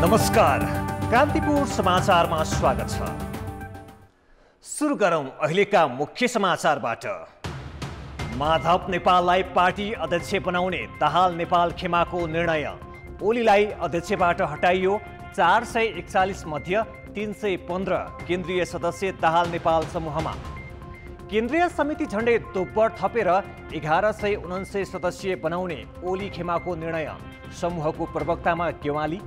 नमस्कार, कान्तिपुर समाचारमा स्वागत छ। सुरु गरौं अहिलेका मुख्य समाचारबाट। माधव नेपाललाई पार्टी अध्यक्ष बनाउने दाहाल नेपाल खेमाको निर्णय। ओलीलाई अध्यक्षबाट हटाइयो। 441 मध्ये 315 केन्द्रीय सदस्य दाहाल नेपाल समूहमा। केन्द्रीय समिति झण्डै दोब्बर थपेर 1149 सदस्यीय बनाउने ओली खेमाको निर्णय। समूहको प्रवक्तामा गेवाली।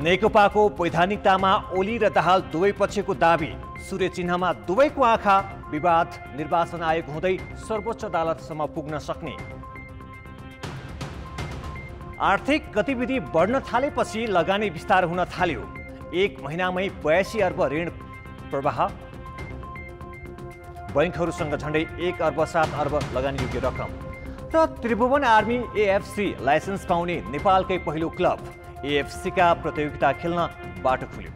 नेकपाको वैधानिकतामा ओली र दाहाल दुवै पक्षको दाबी। सूर्य चिन्हमा दुवैको आँखा। विवाद निर्वाचन आयोग हुँदै सर्वोच्च अदालतसम्म पुग्न सक्ने। आर्थिक गतिविधि बढ्न थालेपछि लगानी विस्तार हुन थाल्यो। 1 महिनामै 82 अर्ब ऋण प्रवाह। बैंकहरूसँग झण्डै 1 अर्ब 7 अर्ब लगानीयोग्य रकम। र त्रिभुवन आर्मी एएफसी लाइसेन्स पाउने नेपालकै पहिलो क्लब। एएफसी का प्रतियोगिता खेल्न बाटो खुल्यो।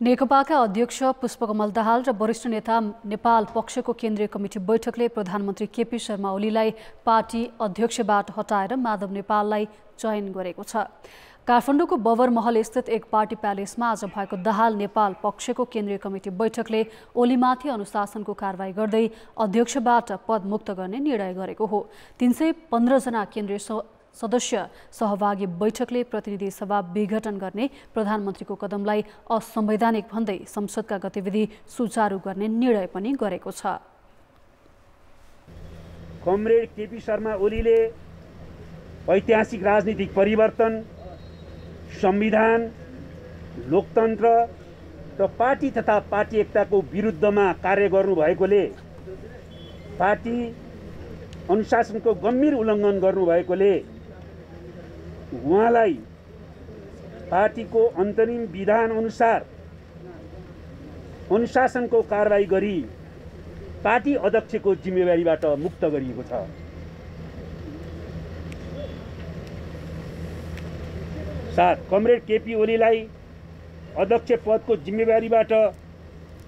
नेकपाका अध्यक्ष पुष्पकमल दाहाल र वरिष्ठ नेता नेपाल पक्षको केन्द्रीय कमिटी बैठकले प्रधानमन्त्री केपी शर्मा ओलीलाई पार्टी अध्यक्षबाट हटाएर माधव नेपाललाई चयन गरेको छ। काठमाडौँको बबर महल स्थित एक पार्टी प्यालेसमा आज भएको दाहाल नेपाल पक्षको केन्द्रीय कमिटी बैठकले ओलीमाथि अनुशासनको कारबाही गर्दै अध्यक्षबाट पद मुक्त गर्ने निर्णय गरेको हो। 315 जना केन्द्रीय सदस्य सहभागी बैठकले प्रतिनिधि सभा विघटन गर्ने प्रधानमन्त्रीको कदमलाई असंवैधानिक भन्दै संसदका गतिविधि सुचारू गर्ने निर्णय पनि गरेको छ। कमरेड केपी शर्मा ओलीले ऐतिहासिक राजनीतिक परिवर्तन, संविधान, लोकतन्त्र र पार्टी तथा पार्टी एकताको विरुद्धमा कार्य गर्नुभएकोले, पार्टी अनुशासनको गम्भीर उल्लङ्घन गर्नुभएकोले उहाँलाई पार्टीको अन्तरिम विधान अनुसार अनुशासनको कारबाही गरी पार्टी अध्यक्षको जिम्मेवारीबाट मुक्त गरिएको छ। कमरेड केपी ओलीलाई अध्यक्ष पदको जिम्मेवारीबाट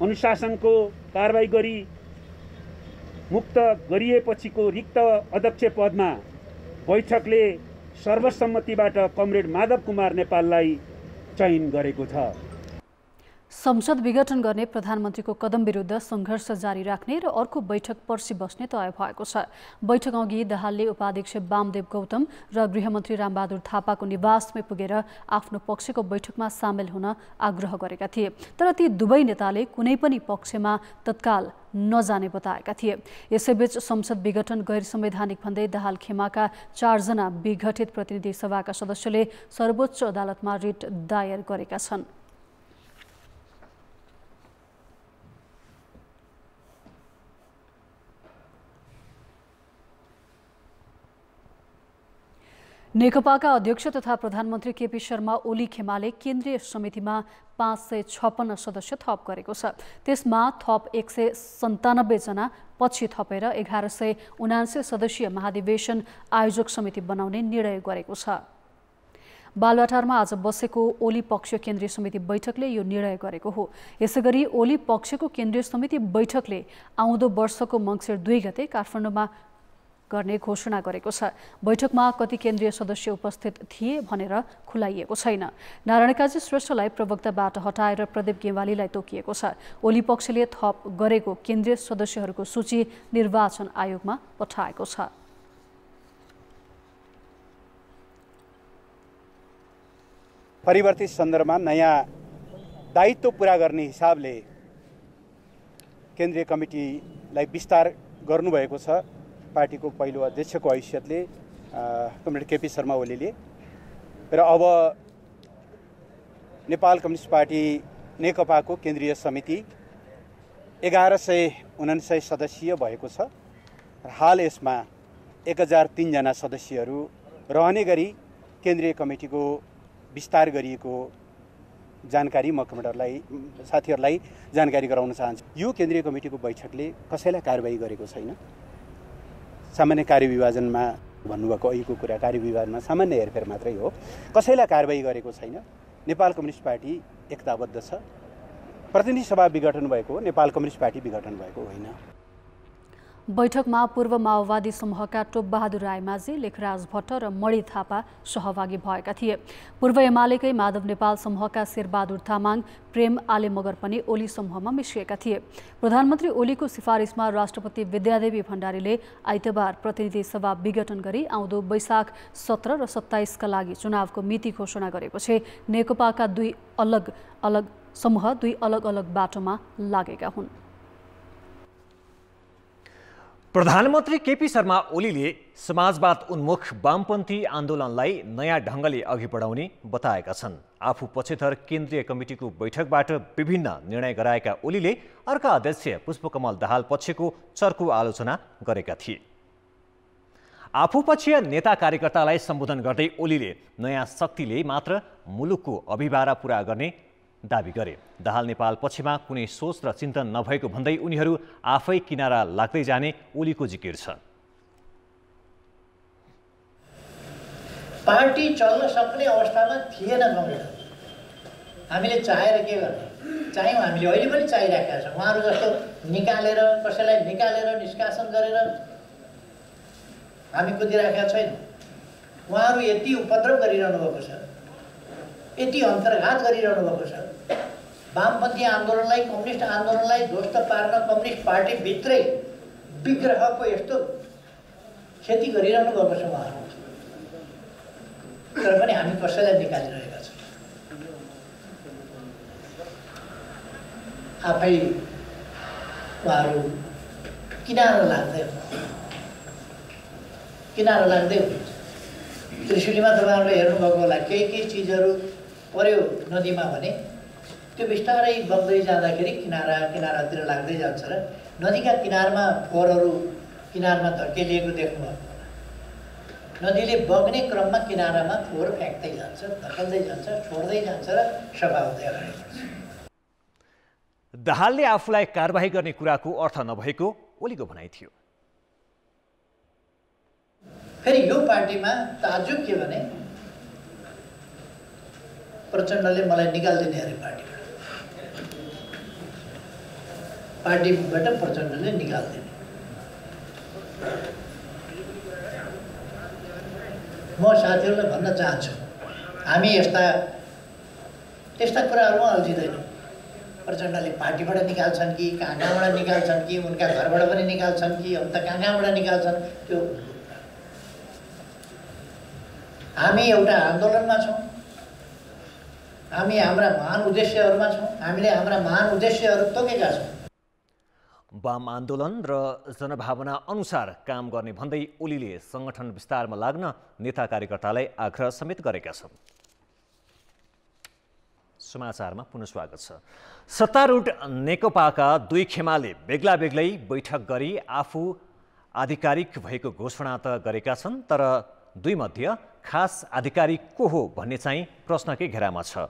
अनुशासनको कारबाही गरी मुक्त गरिएपछिको रिक्त अध्यक्ष पदमा बैठकले सर्वसम्मतिबाट कमरेड माधव कुमार नेपाललाई चयन गरेको छ। संसद विघटन गर्ने प्रधानमन्त्रीको कदम विरुद्ध सङ्घर्ष जारी राख्ने र अर्को बैठक पर्सि बस्ने तय भएको छ। बैठक अघि दाहालले उपाध्यक्ष वामदेव गौतम र गृहमन्त्री रामबहादुर थापाको निवासमै पुगेर आफ्नो पक्षको बैठकमा सामेल हुन आग्रह गरेका थिए। तर ती दुवै नेताले कुनै पनि पक्षमा तत्काल नजाने बताएका थिए। यसैबीच संसद विघटन गैर संवैधानिक भन्दै दाहाल खेमाका 4 जना विघटित प्रतिनिधि सभाका सदस्यले सर्वोच्च अदालतमा रिट दायर गरेका छन्। नेकपाका अध्यक्ष तथा प्रधानमन्त्री केपी शर्मा ओली खेमाले केन्द्रीय समितिमा 556 सदस्य थप गरेको छ। त्यसमा थप 197 जना पछि थपेर 1179 सदस्यीय महाधिवेशन आयोजक समिति बनाउने निर्णय गरेको छ। बालुवाटारमा आज बसेको ओली पक्ष केन्द्रीय समिति बैठकले यो निर्णय गरेको हो। यसैगरी ओली पक्षको केन्द्रीय समिति बैठकले आउँदो वर्षको मङ्सिर 2 गते काठमाडौँमा गर्ने घोषणा गरेको छ। बैठकमा कति केन्द्रीय सदस्य उपस्थित थिए भनेर खुलाइएको छैन। नारायणकाजी श्रेष्ठलाई प्रवक्ताबाट हटाएर प्रदीप गेवालीलाई तोकिएको छ। ओली पक्षले थप गरेको केन्द्रीय सदस्यहरूको सूची निर्वाचन आयोगमा पठाएको छ। परिवर्तित सन्दर्भमा नयाँ दायित्व पूरा गर्ने हिसाबले केन्द्रीय कमिटीलाई विस्तार गर्नुभएको छ। पार्टीको पहिलो अध्यक्षको हैसियतले कमरेड केपी शर्मा ओलीले र अब नेपाल कम्युनिस्ट पार्टी नेकपाको केन्द्रीय समिति 1149 सदस्यीय भएको छ। हाल यसमा 1003 जना सदस्यहरू रहने गरी केन्द्रीय कमिटीको विस्तार गरिएको जानकारी म कमेन्टरलाई साथीहरूलाई जानकारी गराउन चाहन्छु। यो केन्द्रीय कमिटीको बैठकले कसैलाई कारबाही गरेको छैन। सामान्य कार्यविभाजनमा भन्नुभएको अहिलेको कुरा कार्यविभाजनमा सामान्य हेरफेर मात्रै हो। कसैलाई कारबाही गरेको छैन। नेपाल कम्युनिस्ट पार्टी एकताबद्ध छ। प्रतिनिधि सभा विघटन भएको हो, नेपाल कम्युनिस्ट पार्टी विघटन भएको होइन। बैठकमा पूर्व माओवादी समूहका टोपबहादुर रायमाझी, लेखराज भट्ट र मणि थापा सहभागी भएका थिए। पूर्व एमालेकै माधव नेपाल समूहका शेरबहादुर तामाङ, प्रेम आले मगर पनि ओली समूहमा मिसिएका थिए। प्रधानमन्त्री ओलीको सिफारिसमा राष्ट्रपति विद्यादेवी भण्डारीले आइतबार प्रतिनिधि सभा विघटन गरी आउँदो वैशाख 17 र 27 का लागि चुनावको मिति घोषणा गरेपछि नेकपाका दुई अलग अलग बाटोमा लागेका हुन्। प्रधानमन्त्री केपी शर्मा ओलीले समाजवाद उन्मुख वामपन्थी आन्दोलनलाई नयाँ ढङ्गले अघि बढाउने बताएका छन्। आफू पछिथर केन्द्रीय कमिटिको बैठकबाट विभिन्न निर्णय गराएका ओलीले अर्का अध्यक्ष पुष्पकमल दाहाल पक्षको चर्को आलोचना गरेका थिए। आफूपक्षीय नेता कार्यकर्तालाई सम्बोधन गर्दै ओलीले नयाँ शक्तिले मात्र मुलुकको अभिभारा पूरा गर्ने दाबी गरे। दाहाल नेपाल पक्षमा कुनै सोच र चिन्तन नभएको भन्दै उनीहरू आफै किनारा लाग्दै जाने ओलीको जिकिर छ। पार्टी चल्न सक्ने अवस्थामा थिएन कङ्ग्रेस। हामीले चाहेर के गर्ने? चाह्यौँ, हामीले अहिले पनि चाहिरहेका छौँ। उहाँहरू जस्तो निकालेर, कसैलाई निकालेर निष्कासन गरेर हामी कुदिरहेका छैनौँ। उहाँहरू यति उपद्रव गरिरहनु भएको छ, यति अन्तर्घात गरिरहनु भएको छ। वामपन्थी आन्दोलनलाई, कम्युनिस्ट आन्दोलनलाई ध्वस्त पार्न कम्युनिस्ट पार्टीभित्रै विग्रहको यस्तो क्षति गरिरहनु भएको छ उहाँहरू। तर पनि हामी कसैलाई निकालिरहेका छौँ। आफै उहाँहरू किनारा लाग्दै हुन्छ। त्रिशुलीमा तपाईँहरूले हेर्नुभएको होला, केही चिजहरू पर्यो नदीमा भने त्यो बिस्तारै बग्दै जाँदाखेरि किनारातिर लाग्दै जान्छ र नदीका किनारमा फोहोरहरू किनारमा धकेलिएको देख्नुभएको होला। नदीले बग्ने क्रममा किनारामा फोहोर फ्याँक्दै जान्छ, धकेल्दै जान्छ, छोड्दै जान्छ र सफा हुँदै अगाडि बढ्छ। दाहालले आफूलाई कारबाही गर्ने कुराको अर्थ नभएको ओलीको भनाइ थियो। फेरि यो पार्टीमा ताजुब के भने प्रचण्डले मलाई निकाल्दिने अरे पार्टीबाट प्रचण्डले निकाल्दिने। म साथीहरूलाई भन्न चाहन्छु, हामी यस्ता कुराहरूमा अल्झिँदैनौँ। प्रचण्डले पार्टीबाट निकाल्छन् कि कहाँबाट निकाल्छन् कि उनका घरबाट पनि निकाल्छन् कि अन्त कहाँबाट निकाल्छन्, त्यो हामी एउटा आन्दोलनमा छौँ। हामी हाम्रा महान उद्देश्यहरूमा छौँ। हामीले हाम्रा महान उद्देश्यहरू तोकेका छौँ। वाम आन्दोलन र जनभावना अनुसार काम गर्ने भन्दै ओलीले सङ्गठन विस्तारमा लाग्न नेता कार्यकर्तालाई आग्रह समेत गरेका छन्। समाचारमा पुनः स्वागत छ। सत्तारूढ नेकपाका दुई खेमाले बेग्ला बेग्लै बैठक गरी आफू आधिकारिक भएको घोषणा त गरेका छन्, तर दुई मध्ये खास आधिकारिक को हो भन्ने चाहिँ प्रश्नकै घेरामा छ।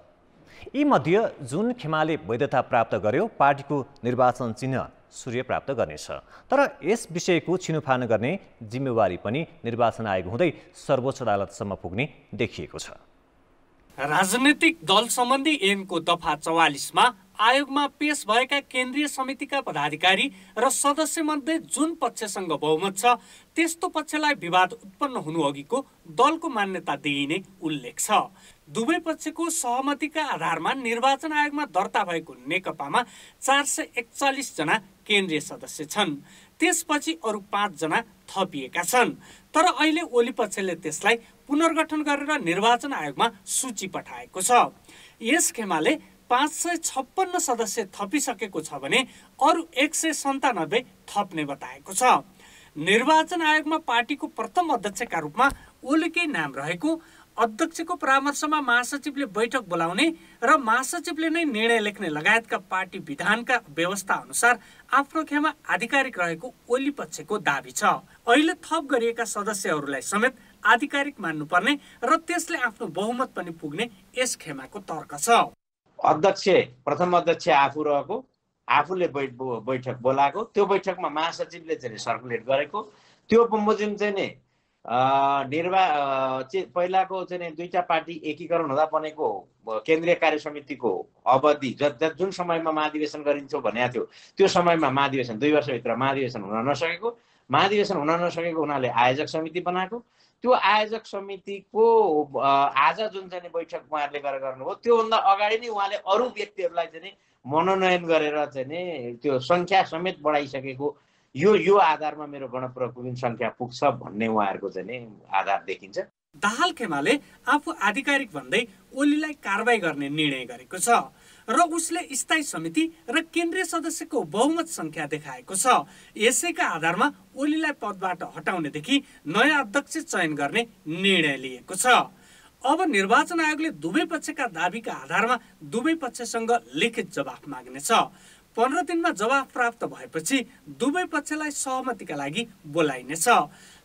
यी मध्ये जुन खेमाले वैधता प्राप्त गर्यो पार्टीको निर्वाचन चिन्ह सूर्य प्राप्त गर्नेछ, तर यस विषयको छिनोफानो गर्ने जिम्मेवारी पनि निर्वाचन आयोग हुँदै सर्वोच्च अदालतसम्म पुग्ने देखिएको छ। राजनीतिक दल सम्बन्धी ऐनको दफा 44 मा आयोगमा पेश भएका केन्द्रीय समितिका पदाधिकारी र सदस्य मध्ये जुन पक्षसँग बहुमत छ त्यस्तो पक्षलाई विवाद उत्पन्न हुनु अघिको दलको मान्यता दिइने उल्लेख छ। दुवै पक्षको सहमतिका आधारमा निर्वाचन आयोगमा दर्ता भएको नेकपामा 441 जना केन्द्रीय सदस्य छन्। त्यसपछि अरु 5 जना थपिएका छन्। तर अहिले ओली पक्षले त्यसलाई पुनर्गठन गरेर निर्वाचन आयोगमा सूची पठाएको छ। यस खेमाले 556 सदस्य थपिसकेको छ भने अरु 197 थप्ने बताएको छ। निर्वाचन आयोगमा पार्टीको प्रथम अध्यक्षका रूपमा ओलीकै नाम रहेको, अध्यक्षको परामर्शमा महासचिवले बैठक बोलाउने र महासचिवले नै निर्णय लेख्ने लगायतका पार्टी विधानका व्यवस्था अनुसार आफ्नो खेमा आधिकारिक रहेको ओली पक्षको दाबी छ। अहिले थप गरिएका सदस्यहरूलाई समेत आधिकारिक मान्नुपर्ने र त्यसले आफ्नो बहुमत पनि पुग्ने यस खेमाको तर्क छ। अध्यक्ष प्रथम अध्यक्ष आफू रहेको, आफूले बैठक बोलाएको, त्यो बैठकमा महासचिवले चाहिँ सर्कुलेट गरेको, त्यो बमोजिम चाहिँ नि पहिलाको चाहिँ दुईटा पार्टी एकीकरण हुँदा बनेको केन्द्रीय कार्य समितिको अवधि जुन समयमा महाधिवेशन गरिन्थ्यो भनेको थियो, त्यो समयमा महाधिवेशन 2 वर्षभित्र महाधिवेशन हुन नसकेको महाधिवेशन हुन नसकेको हुनाले आयोजक समिति बनाएको। त्यो आयोजक समितिको आज जुन चाहिँ बैठक उहाँहरूले गरेर गर्नुभयो त्योभन्दा अगाडि नै उहाँले अरू व्यक्तिहरूलाई चाहिँ मनोनयन गरेर चाहिँ त्यो सङ्ख्या समेत बढाइसकेको यो आधारमा मेरो गणप्रमुख सङ्ख्या पुग्छ भन्ने उहाँहरूको चाहिँ आधार देखिन्छ। दाहाल खेमाले आफू आधिकारिक भन्दै ओलीलाई कारबाही गर्ने निर्णय गरेको छ र उसले स्थायी समिति र केन्द्रीय सदस्यको बहुमत संख्या देखाएको छ। यसैका आधारमा ओलीलाई पदबाट हटाउनेदेखि नयाँ अध्यक्ष चयन गर्ने निर्णय लिएको छ। अब निर्वाचन आयोगले दुवै पक्षका दाबीका आधारमा दुवै पक्षसँग लिखित जवाफ माग्नेछ। 15 दिनमा जवाफ प्राप्त भएपछि दुवै पक्षलाई सहमतिका लागि बोलाइनेछ।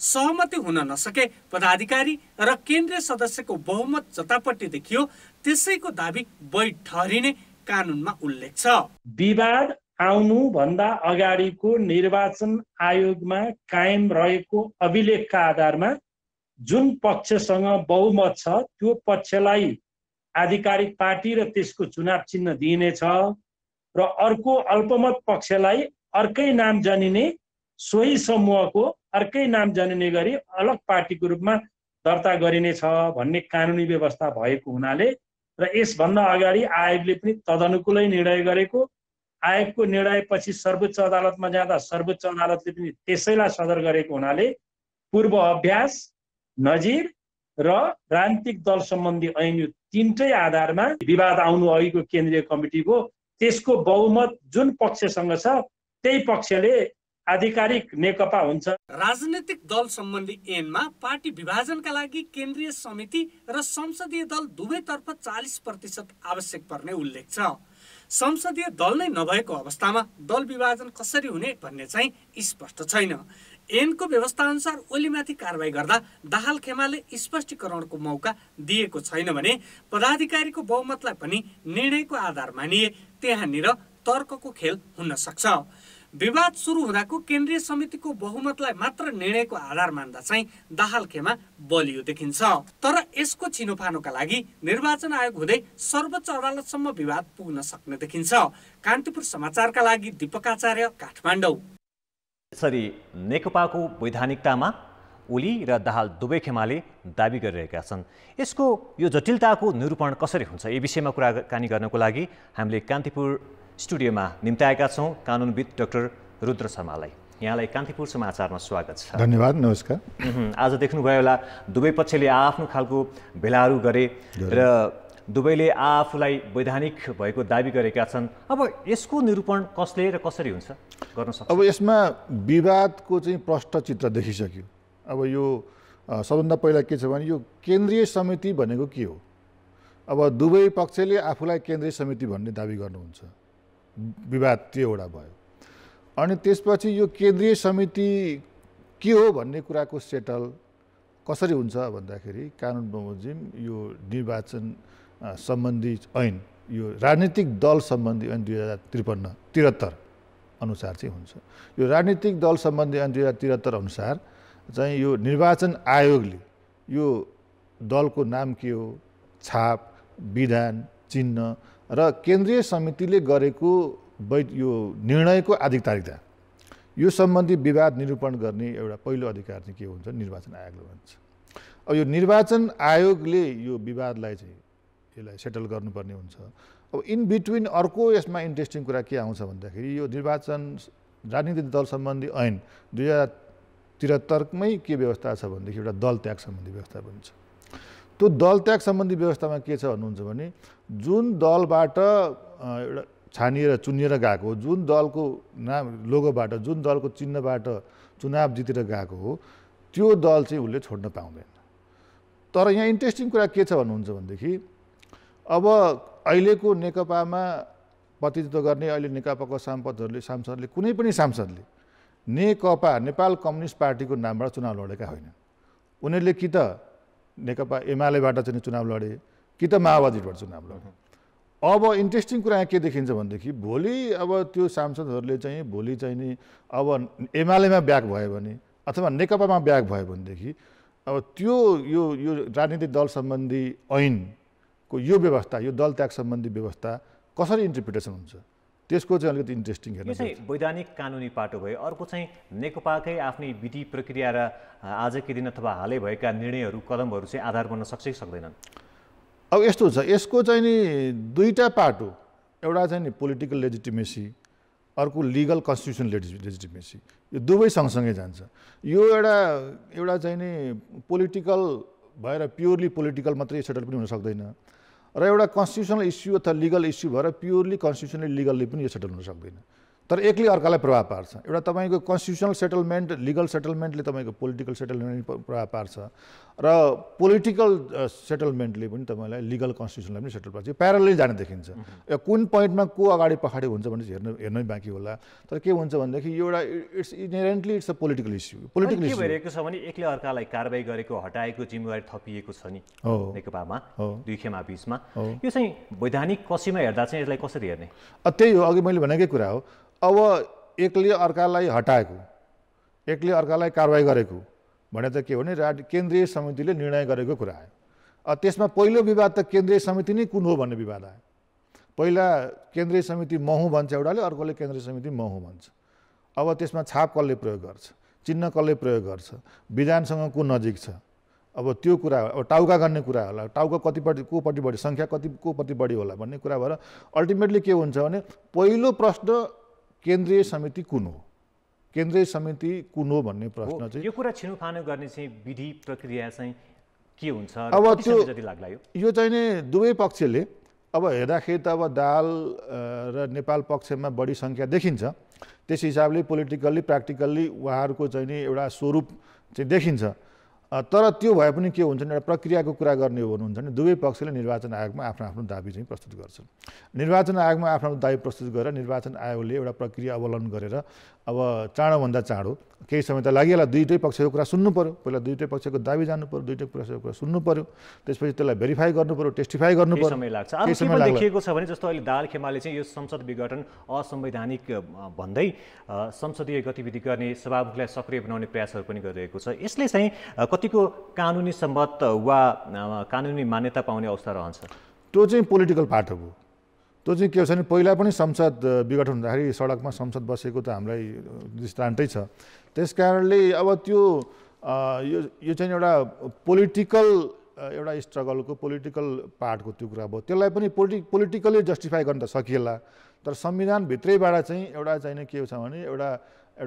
सहमति हुन नसके पदाधिकारी र केन्द्रीय सदस्यको बहुमत जतापट्टि देखियो त्यसैको दाबी वैध ठहरिने कानुनमा उल्लेख छ। विवाद आउनु भन्दा अगाडिको निर्वाचन आयोगमा कायम रहेको अभिलेखका आधारमा जुन पक्षसँग बहुमत छ त्यो पक्षलाई आधिकारिक पार्टी र त्यसको चुनाव चिन्ह दिइनेछ र अर्को अल्पमत पक्षलाई अर्कै नाम जनिने सोही समूहको अर्कै नाम जनिने गरी अलग पार्टीको रूपमा दर्ता गरिनेछ भन्ने कानुनी व्यवस्था भएको हुनाले र यसभन्दा अगाडि आयोगले पनि तदनुकूलै निर्णय गरेको। आयोगको निर्णयपछि सर्वोच्च अदालतमा जाँदा सर्वोच्च अदालतले पनि त्यसैलाई सदर गरेको हुनाले पूर्व अभ्यास, नजिर र राजनीतिक दल सम्बन्धी ऐन यो तीनटै आधारमा विवाद आउनु अघिको केन्द्रीय कमिटीको त्यसको बहुमत जुन पक्षसँग छ त्यही पक्षले आधिकारिक नेकपा हुन्छ। राजनीतिक दल सम्बन्धी ऐनमा पार्टी विभाजनका लागि केन्द्रीय समिति र संसदीय दल दुवैतर्फ 40% आवश्यक पर्ने उल्लेख छ। संसदीय दल नै नभएको अवस्थामा दल विभाजन कसरी हुने भन्ने चाहिँ स्पष्ट छैन। ऐनको व्यवस्था अनुसार ओलीमाथि कारबाही गर्दा दाहाल खेमाले स्पष्टीकरणको मौका दिएको छैन भने पदाधिकारीको बहुमतलाई पनि निर्णयको आधार मानिए त्यहाँनिर तर्कको खेल हुन सक्छ। विवाद सुरु हुँदाको केन्द्रीय समितिको बहुमतलाई मात्र निर्णयको आधार मान्दा चाहिँ दाहाल खेमा बलियो देखिन्छ। तर यसको छिनोफानोका लागि निर्वाचन आयोग हुँदै सर्वोच्च अदालतसम्म विवाद पुग्न सक्ने देखिन्छ। कान्तिपुर समाचारका लागि दीपक आचार्य, काठमाडौँ। यसरी नेकपाको वैधानिकतामा ओली र दाहाल दुवै खेमाले दाबी गरिरहेका छन्। यसको यो जटिलताको निरूपण कसरी हुन्छ यी विषयमा कुराकानी गर्नको लागि हामीले कान्तिपुर स्टुडियोमा निम्ताएका छौँ कानुनविद डाक्टर रुद्र शर्मालाई। यहाँलाई कान्तिपुर समाचारमा स्वागत छ। धन्यवाद, नमस्कार। आज देख्नुभयो होला दुवै पक्षले आफ्नो खालको भेलाहरू गरे र दुवैले आफूलाई वैधानिक भएको दाबी गरेका छन्। अब यसको निरूपण कसले र कसरी हुन्छ गर्न सक्छ? अब यसमा विवादको चाहिँ प्रष्ट चित्र देखिसक्यो। अब यो सबभन्दा पहिला के छ भने यो केन्द्रीय समिति भनेको के हो? अब दुवै पक्षले आफूलाई केन्द्रीय समिति भन्ने दाबी गर्नुहुन्छ, विवाद त्यो एउटा भयो। अनि त्यसपछि यो केन्द्रीय समिति के हो भन्ने कुराको सेटल कसरी हुन्छ भन्दाखेरि कानुन बमोजिम यो निर्वाचन सम्बन्धी ऐन यो राजनीतिक दल सम्बन्धी ऐन 2073 अनुसार चाहिँ हुन्छ। यो राजनीतिक दल सम्बन्धी ऐन 2073 अनुसार चाहिँ यो निर्वाचन आयोगले यो दलको नाम के हो, छाप, विधान, चिन्ह र केन्द्रीय समितिले गरेको यो निर्णयको आधिकारिकता यो सम्बन्धी विवाद निरूपण गर्ने एउटा पहिलो अधिकार चाहिँ के हुन्छ, निर्वाचन आयोगले भन्छ। अब यो निर्वाचन आयोगले यो विवादलाई चाहिँ यसलाई सेटल गर्नुपर्ने हुन्छ। अब इन बिट्विन अर्को यसमा इन्ट्रेस्टिङ कुरा के आउँछ भन्दाखेरि यो निर्वाचन राजनीतिक दल सम्बन्धी ऐन 2073मै के व्यवस्था छ भनेदेखि एउटा दल त्याग सम्बन्धी व्यवस्था पनि छ। त्यो दल त्याग सम्बन्धी व्यवस्थामा के छ भन्नुहुन्छ भने जुन दलबाट एउटा छानिएर चुनिएर गएको हो, जुन दलको नाम लोगोबाट, जुन दलको चिन्हबाट चुनाव जितेर गएको हो त्यो दल चाहिँ उसले छोड्न पाउँदैन। तर यहाँ इन्ट्रेस्टिङ कुरा के छ भन्नुहुन्छ भनेदेखि अब अहिलेको नेकपामा प्रतिनिधित्व गर्ने अहिले नेकपाको सांसदले कुनै पनि सांसदले नेकपा नेपाल कम्युनिस्ट पार्टीको नामबाट चुनाव लडेका होइनन्। उनीहरूले कि त नेकपा एमालेबाट चाहिँ चुनाव लडे कि त माओवादीबाट चुनाव लडे। अब इन्ट्रेस्टिङ कुरा यहाँ के देखिन्छ भनेदेखि भोलि अब त्यो सांसदहरूले चाहिँ भोलि चाहिँ नि अब एमालेमा ब्याक भयो भने अथवा नेकपामा ब्याक भयो भनेदेखि अब त्यो यो राजनीतिक दल सम्बन्धी ऐनको यो व्यवस्था, यो दल त्याग सम्बन्धी व्यवस्था कसरी इन्टरप्रिटेसन हुन्छ? त्यसको चाहिँ अलिकति इन्ट्रेस्टिङ हेर्न यो चाहिँ वैधानिक कानुनी पाटो भयो। अर्को चाहिँ नेकपाकै आफ्नै विधि प्रक्रिया र आजकै दिन अथवा हालै भएका निर्णयहरू कदमहरू चाहिँ आधार बन्न सक्छ कि सक्दैनन्? अब यस्तो छ, यसको चाहिँ नि दुईटा पाटो, एउटा चाहिँ नि पोलिटिकल लेजिटिमेसी, अर्को लिगल कन्स्टिट्युसनल लेजिटिमेसी, यो दुवै सँगसँगै जान्छ। यो एउटा चाहिँ नि पोलिटिकल भएर प्योरली पोलिटिकल मात्रै सेटल पनि हुन सक्दैन र एउटा कन्स्टिट्युसनल इस्यु अथवा लिगल इस्यु भएर प्योरली कन्स्टिट्युसनली लिगलले पनि यो सेटल हुन सक्दैन। तर एकले अर्कालाई प्रभाव पार्छ। एउटा तपाईँको कन्स्टिट्युसनल सेटलमेन्ट, लिगल सेटलमेन्टले तपाईँको पोलिटिकल सेटलमेन्ट प्रभाव पार्छ र पोलिटिकल सेटलमेन्टले पनि तपाईँलाई लिगल कन्स्टिट्युसनलाई पनि सेटल पार्छ। यो प्यारलली जाने देखिन्छ। कुन पोइन्टमा को अगाडि पछाडि हुन्छ भने हेर्नै बाँकी होला। तर के हुन्छ भनेदेखि यो एउटा it's inherently it's a political issue. Political के भइरहेको छ भने एकले अर्कालाई कारबाही गरेको हटाएको जिम्मेवारी थपिएको छ नि नेकपामा दुई खेमा बीचमा। यो चाहिँ वैधानिक कसीमा हेर्दा चाहिँ यसलाई कसरी हेर्ने? त्यही हो, अघि मैले भनेकै कुरा हो। अब एकले अर्कालाई हटाएको, एकले अर्कालाई कारवाही गरेको भने त के हो भने केन्द्रीय समितिले निर्णय गरेको कुरा आयो। त्यसमा पहिलो विवाद त केन्द्रीय समिति नै कुन हो भन्ने विवाद आयो। पहिला केन्द्रीय समिति महु भन्छ एउटाले, अर्कोले केन्द्रीय समिति महु भन्छ। अब त्यसमा छाप कसले प्रयोग गर्छ, चिन्ह कसले प्रयोग गर्छ, विधानसँग को नजिक छ, अब त्यो कुरा अब टाउका गर्ने कुरा होला। टाउका कतिपट्टि कोपट्टि बढी, सङ्ख्या कोपट्टि बढी होला भन्ने कुरा भएर अल्टिमेटली के हुन्छ भने पहिलो प्रश्न केन्द्रीय समिति कुन हो, केन्द्रीय समिति कुन हो भन्ने प्रश्न चाहिँ यो कुरा छिनोफानो गर्ने चाहिँ विधि प्रक्रिया चाहिँ के हुन्छ? अब त्यो लाग्ला यो चाहिँ नि दुवै पक्षले अब हेर्दाखेरि त अब दाहाल र नेपाल पक्षमा बढी सङ्ख्या देखिन्छ। त्यस हिसाबले पोलिटिकल्ली प्र्याक्टिकल्ली उहाँहरूको चाहिँ नि एउटा स्वरूप चाहिँ देखिन्छ। तर त्यो भए पनि के हुन्छ भने एउटा प्रक्रियाको कुरा गर्ने हो भन्नुहुन्छ भने दुवै पक्षले निर्वाचन आयोगमा आफ्नो आफ्नो दाबी चाहिँ प्रस्तुत गर्छन्। निर्वाचन आयोगमा आफ्नो आफ्नो दाबी प्रस्तुत गरेर निर्वाचन आयोगले एउटा प्रक्रिया अवलम्बन गरेर अब चाँडोभन्दा चाँडो केही समय त लागिहाल्ला, दुईटै पक्षको कुरा सुन्नु पऱ्यो। पहिला दुईटै पक्षको दाबी जानु पऱ्यो, दुईटै पक्षको कुरा सुन्नु पऱ्यो, त्यसपछि त्यसलाई भेरिफाई गर्नु पऱ्यो, टेस्टिफाई गर्नु पऱ्यो। समय लाग्छ। अब के देखिएको छ भने जस्तो अहिले दाहाल खेमाले चाहिँ यो संसद विघटन असंवैधानिक भन्दै संसदीय गतिविधि गर्ने, सभामुखलाई सक्रिय बनाउने प्रयासहरू पनि गरिरहेको छ। यसले चाहिँ कतिको कानुनी सम्मत वा कानुनी मान्यता पाउने अवस्था रहन्छ? त्यो चाहिँ पोलिटिकल पार्ट हो। त्यो चाहिँ के छ भने पहिला पनि संसद विघटन हुँदाखेरि सडकमा संसद बसेको त हामीलाई दृष्टान्तै छ। त्यस कारणले अब त्यो यो चाहिँ एउटा पोलिटिकल एउटा स्ट्रगलको पोलिटिकल पार्टको त्यो कुरा भयो। त्यसलाई पनि पोलिटिकली जस्टिफाई गर्न त सकिएला। तर संविधानभित्रैबाट चाहिँ एउटा चाहिँ के छ भने एउटा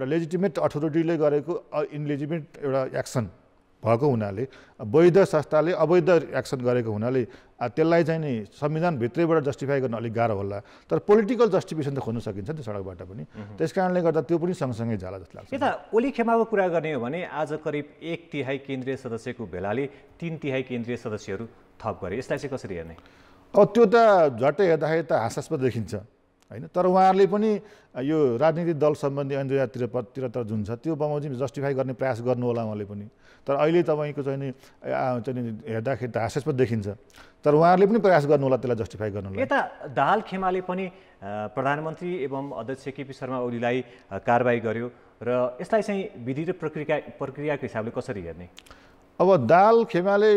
लेजिटिमेट अथोरिटीले गरेको इनलेजिटिमेट एउटा एक्सन भएको हुनाले, वैध संस्थाले अवैध एक्सन गरेको हुनाले त्यसलाई चाहिँ नि संविधानभित्रैबाट जस्टिफाई गर्न अलिक गाह्रो होला। तर पोलिटिकल जस्टिफिकेसन त खोज्न सकिन्छ नि सडकबाट पनि। त्यस कारणले गर्दा त्यो पनि सँगसँगै जाला जस्तो लाग्छ। यता ओली खेमाको कुरा गर्ने हो भने आज करिब 1/3 केन्द्रीय सदस्यको भेलाले 3/3 केन्द्रीय सदस्यहरू थप गरे। यसलाई चाहिँ कसरी हेर्ने? अब त्यो त झट्टै हेर्दाखेरि त हास्यास्पद देखिन्छ होइन। तर उहाँहरूले पनि यो राजनीतिक दल सम्बन्धी ऐन 2073 जुन छ त्यो बमोजिम जस्टिफाई गर्ने प्रयास गर्नु होला उहाँले पनि। तर अहिले तपाईँको चाहिँ नि हेर्दाखेरि त हास्यास्पद देखिन्छ। तर उहाँहरूले पनि प्रयास गर्नु होला त्यसलाई जस्टिफाई गर्नु होला। यता दाहाल खेमाले पनि प्रधानमन्त्री एवं अध्यक्ष केपी शर्मा ओलीलाई कारबाही गर्यो र यसलाई चाहिँ विधि र प्रक्रियाको हिसाबले कसरी हेर्ने? अब दाहाल खेमाले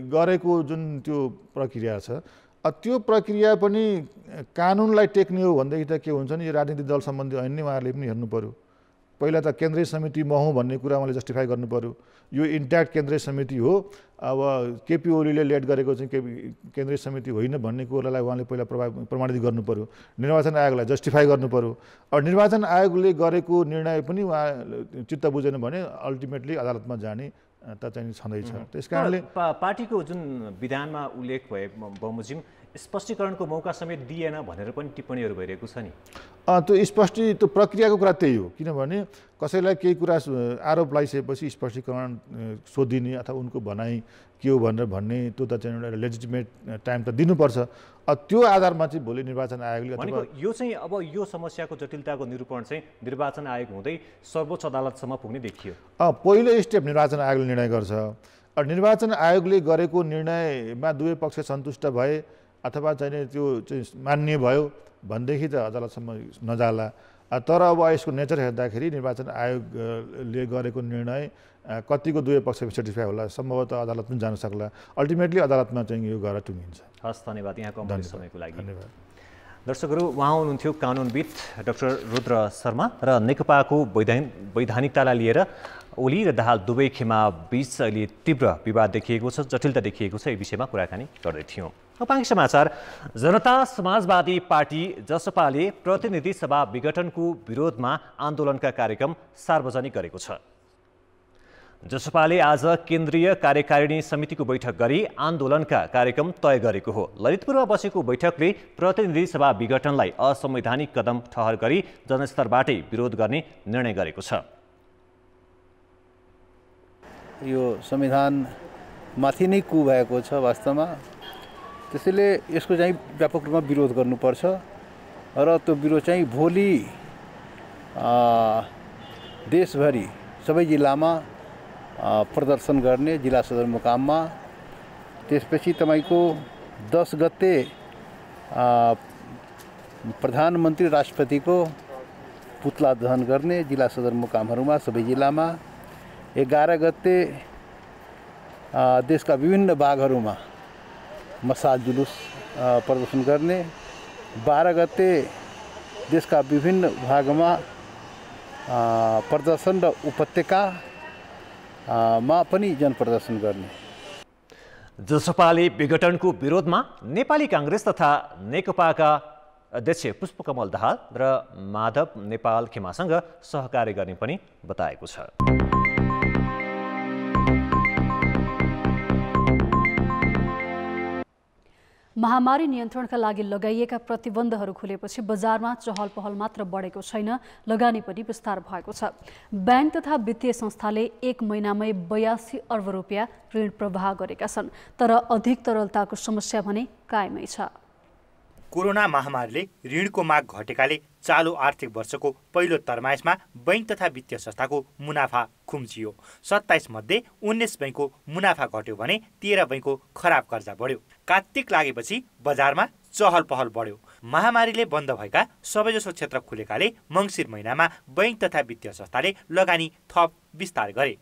गरेको जुन त्यो प्रक्रिया छ त्यो प्रक्रिया पनि कानुनलाई टेक्ने हो भनेदेखि त के हुन्छ नि यो राजनीतिक दल सम्बन्धी ऐन नै उहाँहरूले पनि हेर्नु पऱ्यो। पहिला त केन्द्रीय समिति महु भन्ने कुरा उहाँले जस्टिफाई गर्नु पऱ्यो। यो इन्ट्याक्ट केन्द्रीय समिति हो, अब केपी ओलीले लेड गरेको चाहिँ केन्द्रीय समिति होइन भन्ने कुरालाई उहाँले पहिला प्रमाणित गर्नु पऱ्यो। निर्वाचन आयोगलाई जस्टिफाई गर्नु पऱ्यो। अब निर्वाचन आयोगले गरेको निर्णय पनि उहाँ चित्त बुझेन भने अल्टिमेटली अदालतमा जाने त चाहिँ छँदैछ। त्यस कारणले पार्टीको जुन विधानमा उल्लेख भए बमोजिम स्पष्टीकरणको मौका समेत दिएन भनेर पनि टिप्पणीहरू भइरहेको छ नि। त्यो प्रक्रियाको कुरा त्यही हो। किनभने कसैलाई केही कुरा आरोप लगाइसकेपछि स्पष्टीकरण सोधिने अथवा उनको भनाइ के हो भनेर भन्ने त्यो त चाहिँ एउटा लेजिटिमेट टाइम त दिनुपर्छ। त्यो आधारमा चाहिँ भोलि निर्वाचन आयोगले भनेको यो चाहिँ अब यो समस्याको जटिलताको निरूपण चाहिँ निर्वाचन आयोग हुँदै सर्वोच्च अदालतसम्म पुग्ने देखियो। पहिलो स्टेप निर्वाचन आयोगले निर्णय गर्छ। निर्वाचन आयोगले गरेको निर्णयमा दुवै पक्ष सन्तुष्ट भए अथवा चाहिँ त्यो चाहिँ मान्य भयो भनेदेखि त अदालतसम्म नजाला। तर अब यसको नेचर हेर्दाखेरि निर्वाचन आयोगले गरेको निर्णय कतिको दुवै पक्षमा सेटिस्फाई होला, सम्भवतः अदालत पनि जान सक्ला। अल्टिमेटली अदालतमा चाहिँ यो गएर टुङ्गिन्छ। हस्, धन्यवाद यहाँको अमूल्य समयको लागि। धन्यवाद। दर्शकहरू, उहाँ हुनुहुन्थ्यो कानुनविद डाक्टर रुद्र शर्मा र नेकपाको वैधानिकतालाई लिएर ओली र दाहाल दुवै खेमा बीच अहिले तीव्र विवाद देखिएको छ, जटिलता देखिएको छ। यी विषयमा कुराकानी गर्दै थियौँ। बाँकी समाचार। जनता समाजवादी पार्टी जसपाले प्रतिनिधि सभा विघटनको विरोधमा आन्दोलनका कार्यक्रम सार्वजनिक गरेको छ। जसपाले आज केन्द्रीय कार्यकारिणी समितिको बैठक गरी आन्दोलनका कार्यक्रम तय गरेको हो। ललितपुरमा बसेको बैठकले प्रतिनिधि सभा विघटनलाई असंवैधानिक कदम ठहर गरी जनस्तरबाटै विरोध गर्ने निर्णय गरेको छ। यो संविधानमाथि नै कु भएको छ वास्तवमा, त्यसैले यसको चाहिँ व्यापक रूपमा विरोध गर्नुपर्छ र त्यो विरोध चाहिँ भोलि देशभरि सबै जिल्लामा प्रदर्शन गर्ने, जिल्ला सदरमुकाममा। त्यसपछि तपाईको 10 गते प्रधानमन्त्री राष्ट्रपतिको पुतला दहन गर्ने जिल्ला सदरमुकामहरूमा सबै जिल्लामा। 11 गते देशका विभिन्न भागहरूमा मसाल जुलुस प्रदर्शन गर्ने। 12 गते देशका विभिन्न भागमा प्रदर्शन र उपत्यकामा पनि जनप्रदर्शन गर्ने। जसपाले विघटनको विरोधमा नेपाली काङ्ग्रेस तथा नेकपाका अध्यक्ष पुष्पकमल दाहाल र माधव नेपाल खेमासँग सहकार्य गर्ने पनि बताएको छ। महामारी नियन्त्रणका लागि लगाइएका प्रतिबन्धहरू खुलेपछि बजारमा चहल पहल मात्र बढेको छैन, लगानी पनि विस्तार भएको छ। बैंक तथा वित्तीय संस्थाले 1 महिनामै 82 अर्ब रुपियाँ ऋण प्रवाह गरेका छन्, तर अधिक तरलताको समस्या भने कायमै छ। कोरोना महामारीले ऋणको माग घटेकाले चालु आर्थिक वर्षको पहिलो तरमाइसमा बैंक तथा वित्तीय संस्थाको मुनाफा खुम्चियो। 27 मध्ये 19 बैंकको मुनाफा घट्यो भने 13 बैंकको खराब कर्जा बढ्यो। कार्तिक लागेपछि बजारमा चहल पहल बढ्यो। महामारीले बन्द भएका सबैजसो क्षेत्र खुलेकाले मङ्सिर महिनामा बैंक तथा वित्तीय संस्थाले लगानी थप विस्तार गरे।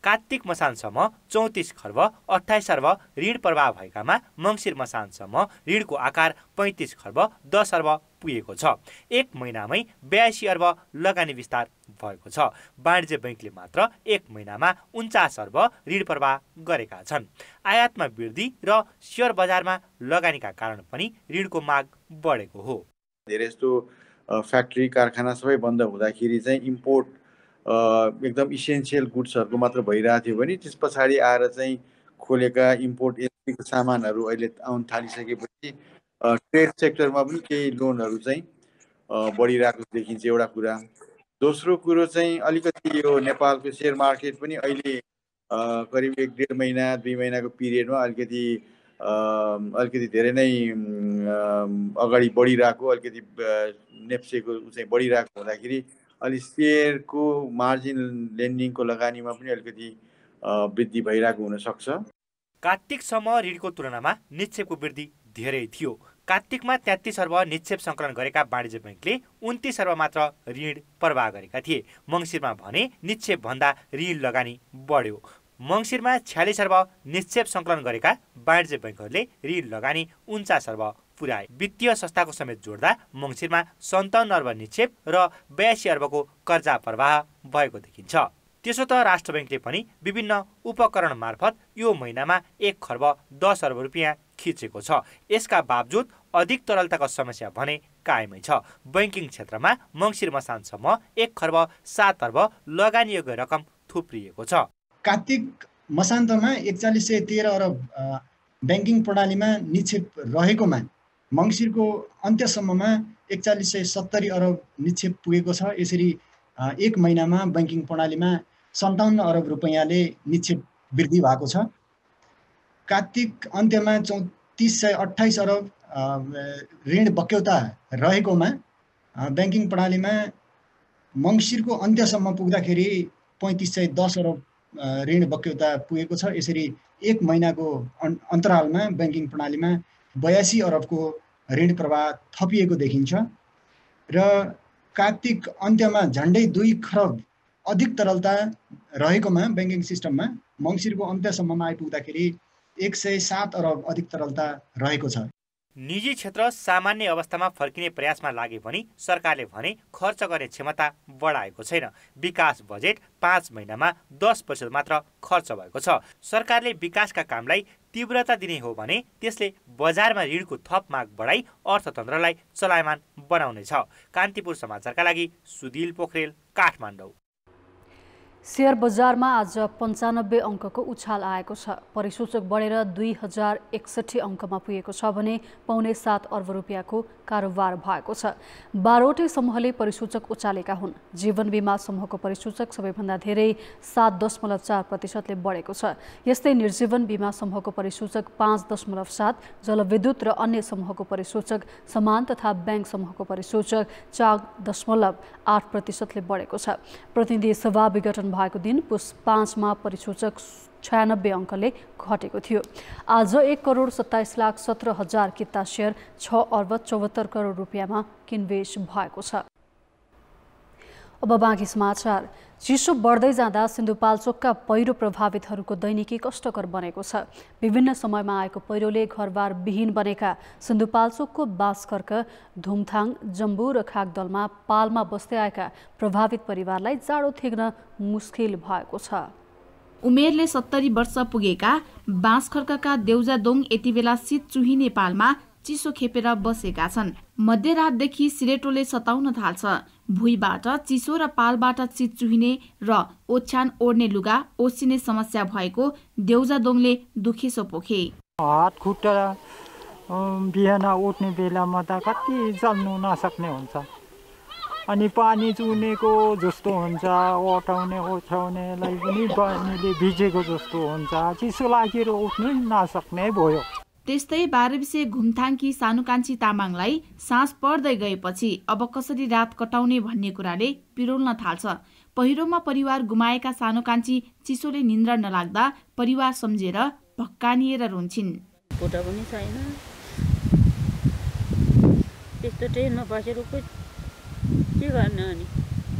कार्तिक मसानसम्म 34 खर्ब 28 अर्ब ऋण प्रवाह भएकामा मङ्सिर मसानसम्म ऋणको आकार 35 खर्ब 10 अर्ब पुगेको छ। 1 महिनामै 82 अर्ब लगानी विस्तार भएको छ। वाणिज्य बैंकले मात्र 1 महिनामा 49 अर्ब ऋण प्रवाह गरेका छन्। आयातमा वृद्धि र शेयर बजारमा लगानीका कारण पनि ऋणको माग बढेको हो। धेरै जस्तो फ्याक्ट्री कारखाना सबै बन्द हुँदाखेरि चाहिँ इम्पोर्ट एकदम इसेन्सियल गुड्सहरूको मात्र भइरहेको थियो भने त्यस पछाडि आएर चाहिँ खोलेका इम्पोर्ट इलेक्ट्रिक सामानहरू अहिले आउन थालिसकेपछि ट्रेड सेक्टरमा पनि केही लोनहरू चाहिँ बढिरहेको देखिन्छ, एउटा कुरा। दोस्रो कुरो चाहिँ अलिकति यो नेपालको सेयर मार्केट पनि अहिले करिब 1-1.5 महिना 2 महिनाको पिरियडमा अलिकति धेरै नै अगाडि बढिरहेको, अलिकति नेप्सेको चाहिँ बढिरहेको हुँदाखेरि अलि सेयरको मार्जिन लेन्डिङको लगानीमा पनि अलिकति वृद्धि भइरहेको हुनसक्छ। कार्तिकसम्म ऋणको तुलनामा निक्षेपको वृद्धि धेरै थियो। कार्तिकमा 33 अर्ब निक्षेप सङ्कलन गरेका वाणिज्य बैंकले 29 अर्ब मात्र ऋण प्रवाह गरेका थिए। मङ्सिरमा भने निक्षेप भन्दा ऋण लगानी बढ्यो। मङ्सिरमा 46 अर्ब निक्षेप सङ्कलन गरेका वाणिज्य बैंकहरूले ऋण लगानी 49 अर्ब पुर्याए। वित्तीय संस्थाको समेत जोड्दा मङ्सिरमा 57 अर्ब निक्षेप र 82 अर्बको कर्जा प्रवाह भएको देखिन्छ। त्यसो त राष्ट्र बैंकले पनि विभिन्न उपकरण मार्फत यो महिनामा 1 खर्ब 10 अर्ब रुपियाँ खिचेको छ। यसका बावजुद अधिक तरलताको समस्या भने कायमै छ। बैंकिङ क्षेत्रमा मङ्सिर मसानसम्म 1 खर्ब 7 अर्ब लगानीयोग्य रकम थुप्रिएको छ। कार्तिक मसान्तमा 4113 अर्ब बैंकिङ प्रणालीमा निक्षेप रहेकोमा मङ्सिरको अन्त्यसम्ममा 4170 अर्ब निक्षेप पुगेको छ। यसरी 1 महिनामा बैंकिङ प्रणालीमा 57 अर्ब रुपियाँले निक्षेप वृद्धि भएको छ। कार्तिक अन्त्यमा 3428 अर्ब ऋण बक्यौता रहेकोमा बैंकिङ प्रणालीमा मङ्सिरको अन्त्यसम्म पुग्दाखेरि 3510 अर्ब ऋण बक्यौता पुगेको छ। यसरी 1 महिनाको अन्तरालमा बैंकिङ प्रणालीमा 82 अर्बको ऋण प्रवाह थपिएको देखिन्छ र कार्तिक अन्त्यमा झन्डै 2 खरब अधिक तरलता रहेकोमा बैंकिङ सिस्टममा मङ्सिरको अन्त्यसम्ममा आइपुग्दाखेरि 107 अर्ब अधिक तरलता रहेको छ। निजी क्षेत्र सामान्य अवस्थामा फर्किने प्रयासमा लागे पनि सरकारले भने खर्च गर्ने क्षमता बढाएको छैन। विकास बजेट 5 महिनामा 10% मात्र खर्च भएको छ। सरकारले विकासका कामलाई तीव्रता दिने हो भने त्यसले बजारमा ऋणको थप माग बढाई अर्थतन्त्रलाई चलायमान बनाउनेछ। कान्तिपुर समाचारका लागि सुदिल पोखरेल, काठमाडौँ। शेयर बजारमा आज 95 अङ्कको उछाल आएको छ। परिसूचक बढेर 2061 अङ्कमा पुगेको छ भने 6.25 अर्ब रुपियाँको कारोबार भएको छ। 12वटै समूहले परिसूचक उचालेका हुन्। जीवन बीमा समूहको परिसूचक सबैभन्दा धेरै 7.4%ले बढेको छ। यस्तै निर्जीवन बीमा समूहको परिसूचक 5.7, जलविद्युत र अन्य समूहको परिसूचक समान तथा ब्याङ्क समूहको परिसूचक 4.8%ले बढेको छ। प्रतिनिधि सभा विघटन भएको दिन पुस 5 मा परिसूचक 96 अङ्कले घटेको थियो। आज 1,27,17,000 किता शेयर 6 अर्ब 74 करोड रुपियाँमा किनबेच भएको छ। अब बाँकी समाचार। चिसो बढ्दै जाँदा सिन्धुपाल्चोकका पहिरो प्रभावितहरूको दैनिकी कष्टकर बनेको छ। विभिन्न समयमा आएको पहिरोले घरबार विहीन बनेका सिन्धुपाल्चोकको बाँसखर्क, धुमथाङ, जम्बू र खागदलमा पालमा बस्दै आएका प्रभावित परिवारलाई जाडो थेग्न मुस्किल भएको छ। उमेरले 70 वर्ष पुगेका बाँसखर्कका देउजादोङ यति बेला शीत चुहिने पालमा चिसो खेपेर बसेका छन्। मध्यरातदेखि सिरेटोले सताउन थाल्छ। भुइँबाट चिसो र पालबाट शीत चुहिने र ओछ्यान ओढ्ने लुगा ओसिने समस्या भएको देउजादोङले दुखेसो पोखे। हात खुट्टा बिहान उठ्ने बेलामा त कति चल्नु नसक्ने हुन्छ, अनि पानी चुनेको जस्तो हुन्छ, ओठाउने ओछ्याउनेलाई पनि पानीले भिजेको जस्तो हुन्छ, चिसो लागेर उठ्नै नसक्ने भयो। त्यस्तै 12 विषय घुमथाङकी सानुकान्छी तामाङलाई सास पर्दै गएपछि अब कसरी रात कटाउने भन्ने कुराले पिरोल्न थाल्छ। पहिरोमा परिवार गुमाएका सानुकान्छी चिसोले निन्द्रा नलाग्दा परिवार सम्झेर भक्कानिएर रुन्छिन्। फोटो पनि छैन, त्यस्तो ट्रेनमा बसेर के गर्ने, अनि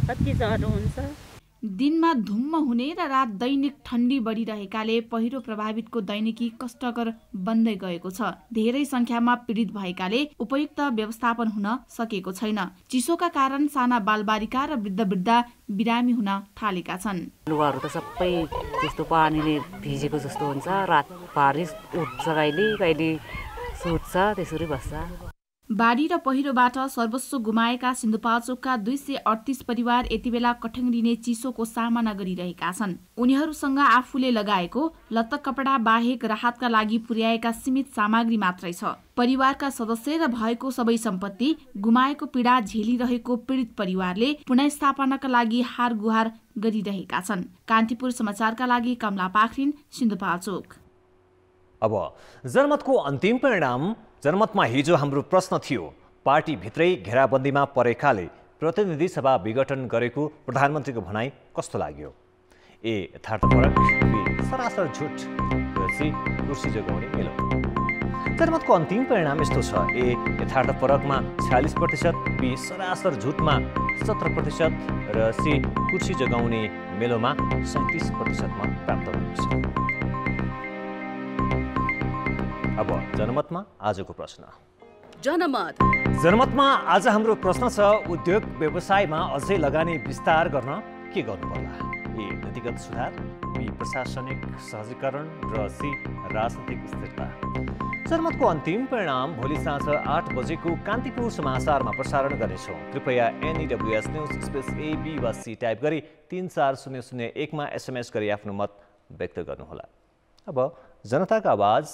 कति जाडो हुन्छ। दिनमा धुम्म हुने र रात दैनिक ठण्डी बढिरहेकाले पहिरो प्रभावितको दैनिकी कष्टकर बन्दै गएको छ। धेरै संख्यामा पीडित भएकाले उपयुक्त व्यवस्थापन हुन सकेको छैन। चिसोका कारण साना बालबालिका र वृद्ध बिरामी हुन थालेका छन्। लुगाहरू त सबै त्यस्तो पानीले भिजेको जस्तो हुन्छ, रात पारी उठ्छ, कहिले सुत्छ, त्यसरी बस्छ। बाढी र पहिरोबाट सर्वस्व गुमाएका सिन्धुपाल्चोकका 238 परिवार यति बेला कठङ्रिने चिसोको सामना गरिरहेका छन्। उनीहरूसँग आफूले लगाएको लत्ता कपडा बाहेक राहतका लागि पुर्याएका सीमित सामग्री मात्रै छ। परिवारका सदस्य र भएको सबै सम्पत्ति गुमाएको पीडा झेलिरहेको पीडित परिवारले पुनर्स्थापनाका लागि हार गुहार गरिरहेका छन्। कान्तिपुर समाचारका लागि कमला पाखरिन, सिन्धुपाल्चोक। अब जनमतको अन्तिम परिणाम। जनमतमा हिजो हाम्रो प्रश्न थियो, पार्टीभित्रै घेराबन्दीमा परेकाले प्रतिनिधि सभा विघटन गरेको प्रधानमन्त्रीको भनाई कस्तो लाग्यो? ए यथार्थपरक, बी सरासर झुट, र सी कुर्सी जोगाउने मेलो। जनमतको अन्तिम परिणाम यस्तो छ, ए यथार्थपरकमा 46%, बी सरासर झुटमा 17% र सी कुर्सी जोगाउने मेलोमा 37% मत प्राप्त भएको छ। अब जनमतमा आजको प्रश्न। जनमतमा आज हाम्रो प्रश्न छ, उद्योग व्यवसायमा अझै लगानी विस्तार गर्न के गर्नु पर्ला? ए नीतिगत सुधार, बी प्रशासनिक सहजीकरण र सी राजनीतिक स्थिरता। जनमतको अन्तिम परिणाम भोलि साँझ 8 बजेको कान्तिपुर समाचारमा प्रसारण गर्नेछौँ। कृपया NEWS न्युज स्पेस AB वा C टाइप गरी 34001 मा SMS गरी आफ्नो मत व्यक्त गर्नुहोला। अब जनताका आवाज।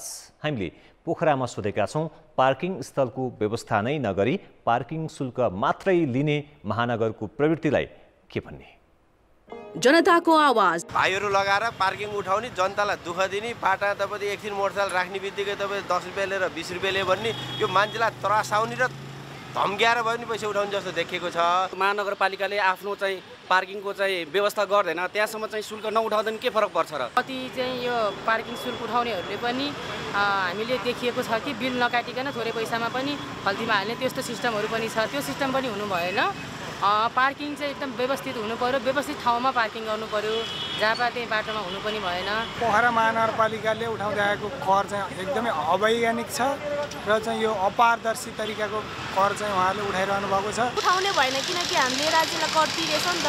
हामीले पोखरामा सोधेका छौँ, पार्किङ स्थलको व्यवस्था नै नगरी पार्किङ शुल्क मात्रै लिने महानगरको प्रवृत्तिलाई के भन्ने? जनताको आवाज। भाइहरू लगाएर पार्किङ उठाउने, जनतालाई दुःख दिने, बाटा तपाईँ एकछिन मोटरसाइकल राख्ने बित्तिकै तपाईँ 10 रुपियाँ लिएर 20 रुपियाँ लियो भन्ने, यो मान्छेलाई त्रासाउने र धम्क्याएर भयो नि पैसा उठाउने जस्तो देखिएको छ। महानगरपालिकाले आफ्नो चाहिँ पार्किङको चाहिँ व्यवस्था गर्दैन, त्यहाँसम्म चाहिँ शुल्क नउठाउँदैन के फरक पर्छ र? कति चाहिँ यो पार्किङ शुल्क उठाउनेहरूले पनि हामीले देखिएको छ कि बिल नकाटिकन थोरै पैसामा पनि खल्तीमा हाल्ने त्यस्तो सिस्टमहरू पनि छ। त्यो सिस्टम पनि हुनु भएन। पार्किङ चाहिँ एकदम व्यवस्थित हुनु पर्यो, व्यवस्थित ठाउँमा पार्किङ गर्नु पर्यो, जहाँ पाए त्यही बाटोमा हुनु पनि भएन। पोखरा महानगरपालिकाले उठाउँदै आएको कर चाहिँ एकदमै अवैज्ञानिक छ र चाहिँ यो अपारदर्शी तरिकाको कर चाहिँ उहाँले उठाइरहनु भएको छ। उठाउने भएन किनकि हामीले राज्यलाई कर तिरेछ नि त,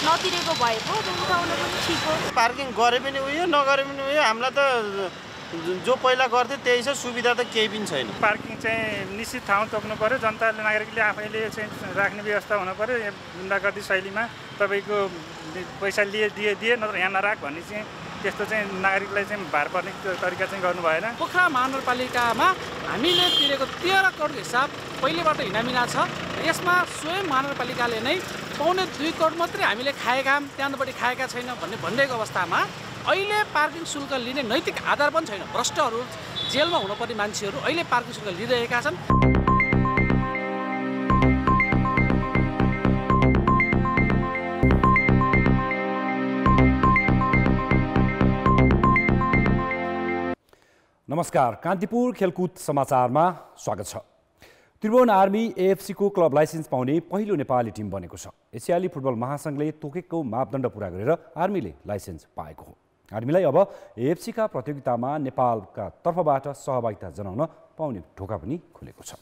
नतिरेको भएको उठाउनु पनि ठिक हो। पार्किङ गरे पनि उयो नगरे पनि उयो, हामीलाई त जो पहिला गर्थे त्यही छ, सुविधा त केही पनि छैन। पार्किङ चाहिँ निश्चित ठाउँ तोक्नु पर्यो, जनताले नागरिकले आफैले चाहिँ राख्ने व्यवस्था हुनु पर्यो। गुन्डागर्दी शैलीमा तपाईँको पैसा दिए नत्र यहाँ नराख भन्ने चाहिँ त्यस्तो चाहिँ नागरिकलाई चाहिँ भार पर्ने तरिका चाहिँ गर्नु भएन। पोखरा महानगरपालिकामा हामीले तिरेको 13 करोड हिसाब पहिलेबाट हिनामिना छ। यसमा स्वयं महानगरपालिकाले नै 2.25 करोड मात्रै हामीले खाएका, त्यहाँबाट बढी खाएका छैन भन्ने भनिरहेको अवस्थामा अहिले पार्किङ शुल्क लिने नैतिक आधार पनि छैन। भ्रष्टहरू, जेलमा हुनुपर्ने मान्छेहरू अहिले पार्किङ शुल्क लिइरहेका छन्। नमस्कार, कान्तिपुर खेलकुद समाचारमा स्वागत छ। त्रिभुवन आर्मी एएफसीको क्लब लाइसेन्स पाउने पहिलो नेपाली टिम बनेको छ। एसियाली फुटबल महासङ्घले तोकेको मापदण्ड पूरा गरेर आर्मीले लाइसेन्स पाएको हो। आर्मीलाई अब एएफसीका प्रतियोगितामा नेपालका तर्फबाट सहभागिता जनाउन पाउने ढोका पनि खुलेको छ।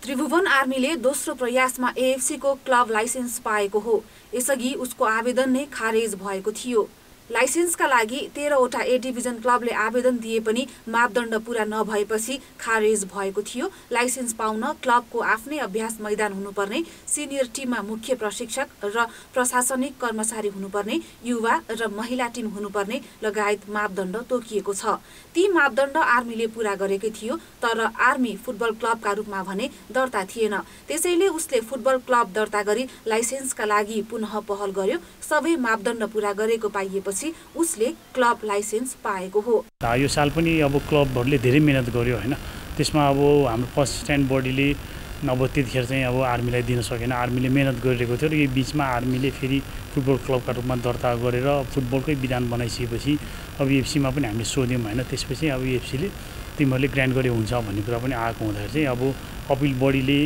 त्रिभुवन आर्मीले दोस्रो प्रयासमा एएफसीको क्लब लाइसेन्स पाएको हो। यसअघि उसको आवेदन नै खारेज भएको थियो। लाइसेन्सका लागि 13वटा ए डिभिजन क्लबले आवेदन दिए पनि मापदण्ड पूरा नभएपछि खारेज भएको थियो। लाइसेन्स पाउन क्लबको आफ्नै अभ्यास मैदान हुनुपर्ने, सिनियर टिममा मुख्य प्रशिक्षक र प्रशासनिक कर्मचारी हुनुपर्ने, युवा र महिला टिम हुनुपर्ने लगायत मापदण्ड तोकिएको छ। ती मापदण्ड आर्मीले पूरा गरेकै थियो, तर आर्मी फुटबल क्लबका रूपमा भने दर्ता थिएन। त्यसैले उसले फुटबल क्लब दर्ता गरी लाइसेन्सका लागि पुनः पहल गर्यो। सबै मापदण्ड पूरा गरेको पाइएपछि उसले क्लब लाइसेन्स पाएको हो। यो साल पनि अब क्लबहरूले धेरै मेहनत गर्यो हैन, त्यसमा अब हाम्रो फर्स्ट स्ट्यान्ड बडीले अब त्यतिखेर चाहिँ अब आर्मीलाई दिन सकेन। आर्मीले मेहनत गरिरहेको थियो र यो बिचमा आर्मीले फेरि फुटबल क्लबका रूपमा दर्ता गरेर फुटबलकै विधान बनाइसकेपछि अब एफसीमा पनि हामीले सोध्यौँ हैन। त्यसपछि अब एफसीले तिमीहरूले ग्रान्ट गरे हुन्छ भन्ने कुरा पनि आएको हुँदाखेरि चाहिँ अब अपिल बडीले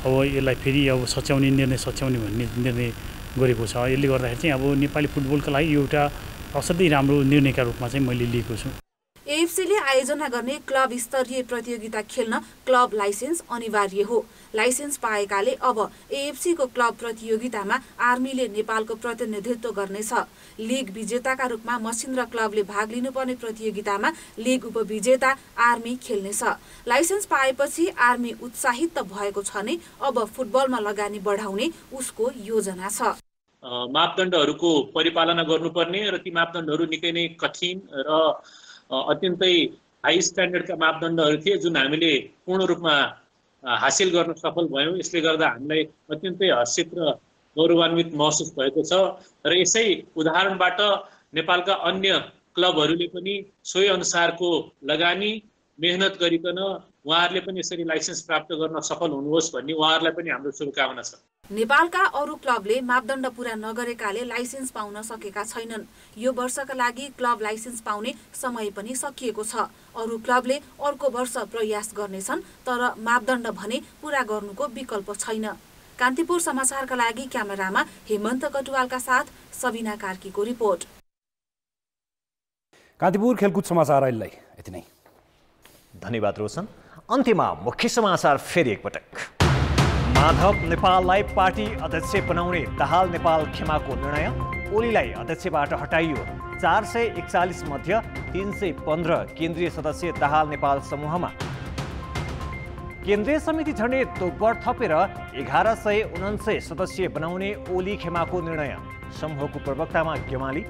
अब यसलाई फेरि अब सच्याउने भन्ने निर्णय गरेको छ। यसले गर्दाखेरि चाहिँ अब नेपाली फुटबलका लागि एउटा असाध्यै राम्रो निर्णयका रूपमा चाहिँ मैले लिएको छु। एएफसीले आयोजना गर्ने क्लब स्तरीय प्रतियोगिता खेल्न क्लब लाइसेन्स अनिवार्य हो। लाइसेन्स पाएकाले अब एएफसीको क्लब प्रतियोगितामा आर्मीले नेपालको प्रतिनिधित्व गर्नेछ। लिग विजेताका रूपमा मसिन्द्रा क्लबले भाग लिनुपर्ने प्रतियोगितामा लिग उपविजेता आर्मी खेल्नेछ। लाइसेन्स पाएपछि आर्मी उत्साहित त भएको छ नै, अब फुटबलमा लगानी बढाउने उसको योजना छ। मापदण्डहरूको परिपालना गर्नुपर्ने र ती मापदण्डहरू निकै नै कठिन र अत्यन्तै हाई स्ट्यान्डर्डका मापदण्डहरू थिए, जुन हामीले पूर्ण रूपमा हासिल गर्न सफल भयौँ। यसले गर्दा हामीलाई अत्यन्तै हर्षित र गौरवान्वित महसुस भएको छ र यसै उदाहरणबाट नेपालका अन्य क्लबहरूले पनि सोही अनुसारको लगानी मेहनत गरिकन उहाँहरूले पनि यसरी लाइसेन्स प्राप्त गर्न सफल हुनुहोस् भन्ने उहाँहरूलाई पनि हाम्रो शुभकामना छ। नेपालका अरू क्लबले मापदण्ड पूरा नगरेकाले लाइसेन्स पाउन सकेका छैनन्। यो वर्षका लागि क्लब लाइसेन्स पाउने समय पनि सकिएको छ। अरू क्लबले अर्को वर्ष प्रयास गर्नेछन्, तर मापदण्ड भने पूरा गर्नुको विकल्प छैन। कान्तिपुर समाचारका लागि क्यामेरामा हेमन्त कटुवालका साथ सबिना कार्कीको रिपोर्ट। कान्तिपुर खेलकुद समाचार अहिलेलाई यति नै। धन्यवाद रोशन। अन्त्यमा मुख्य समाचार फेरि एकपटक। माधव नेपाललाई पार्टी अध्यक्ष बनाउने दाहाल नेपाल खेमाको निर्णय, ओलीलाई अध्यक्षबाट हटाइयो। 441 मध्ये 315 केन्द्रीय सदस्य दाहाल नेपाल समूहमा। केन्द्रीय समिति झण्डै तोकबर थपेर 1149 सदस्य बनाउने ओली खेमाको निर्णय, समूहको प्रवक्तामा गेमाली।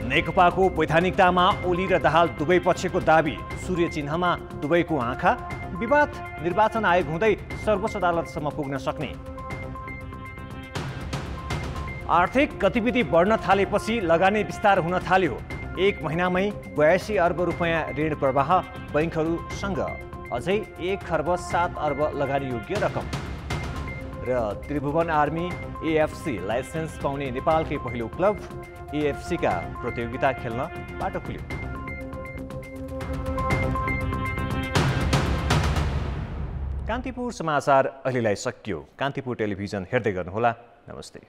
नेकपाको वैधानिकतामा ओली र दाहाल दुवै पक्षको दाबी, सूर्य चिन्हमा दुवैको आँखा। विवाद निर्वाचन आयोग हुँदै सर्वोच्च अदालतसम्म पुग्न सक्ने। आर्थिक गतिविधि बढ्न थालेपछि लगानी विस्तार हुन थाल्यो। 1 महिनामै 82 अर्ब रुपैयाँ ऋण प्रवाह बैङ्कहरूसँग, अझै 1 खर्ब 7 अर्ब लगानी योग्य रकम। र त्रिभुवन आर्मी एएफसी लाइसेन्स पाउने नेपालकै पहिलो क्लब एएफसीका प्रतियोगिता खेल्न बाटो खुल्यो। कान्तिपुर समाचार अहिलेलाई सकियो। कान्तिपुर टेलिभिजन हेर्दै गर्नुहोला। नमस्ते।